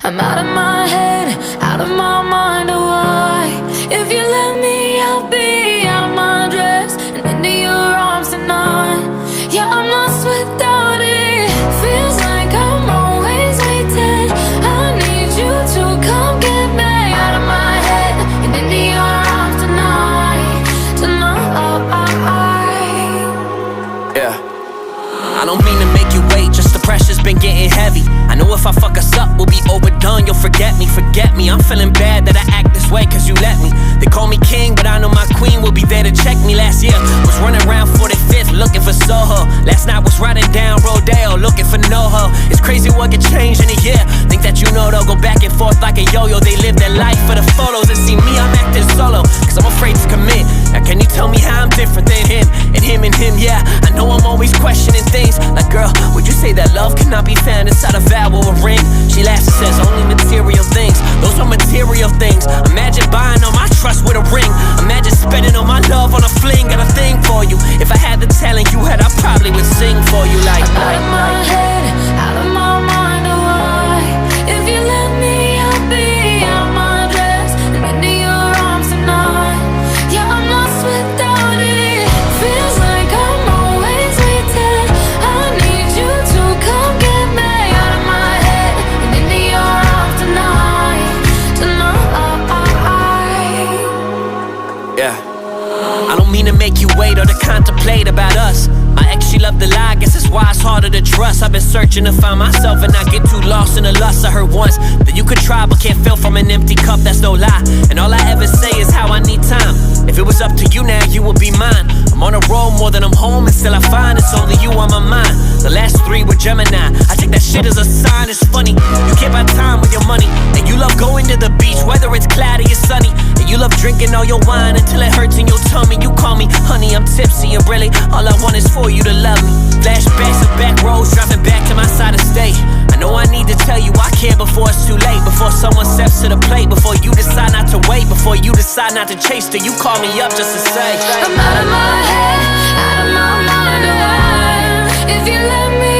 I'm out of my head, out of my mind, oh why? If you let me, I'll be out of my dress and into your arms tonight. Yeah, I'm lost without it. Feels like I'm always waiting. I need you to come get me out of my head and into your arms tonight. Yeah. I don't mean to make you wait, just the pressure's been getting heavy. I know if I fuck us up, we'll be overdone. You'll forget me. I'm feeling bad that I act this way cause you let me. They call me king, but I know my queen will be there to check me. Last year, was running around 45th looking for Soho. Last night was riding down Rodeo looking for NoHo. It's crazy what could change in a year. Think that you know they'll go back and forth like a yo-yo. They live their life for the photos and see me, I'm acting solo cause I'm afraid to commit. Now can you tell me how I'm different than him? And him, yeah. I know I'm always questioning things like, girl, would you say that love cannot be found inside a vow or a ring? She laughs and says only material things. Those are material things. Imagine buying all my trust with a ring. Imagine spending all my love on a fling. Got a thing for you. If I had the talent you had, I probably would sing for you like I'm out of my head, out of my mind, oh why? If you let me, I'll be out of my dress and into your arms tonight. Yeah, I'm lost without it. Feels like I'm always waiting. I need you to come get me out of my head and into your arms tonight. Yeah. I don't mean to make you wait or to contemplate about us. My ex, she loved to lie, guess that's why it's harder to trust. I've been searching to find myself and I get too lost in the lust. I heard once that you could try but can't fill from an empty cup, that's no lie. And all I ever say is how I need time. If it was up to you now, you would be mine. I'm on a roll more than I'm home and still I find it's only you on my mind. The last three were Gemini, I take that shit as a sign. It's funny, you can't buy time with your money. And you love going to the beach, whether it's cloudy or sunny. And you love drinking all your wine until it hurts in your tummy. You call me honey, I'm tipsy and really all I want is for you to love me. Flashbacks of back roads, driving back to my side of state. I know I need to tell you I care before it's too late. Before someone steps to the plate, before you decide not to wait, before you decide not to chase till you call me up just to say I'm out of my head, out of my mind, oh why? If you let me,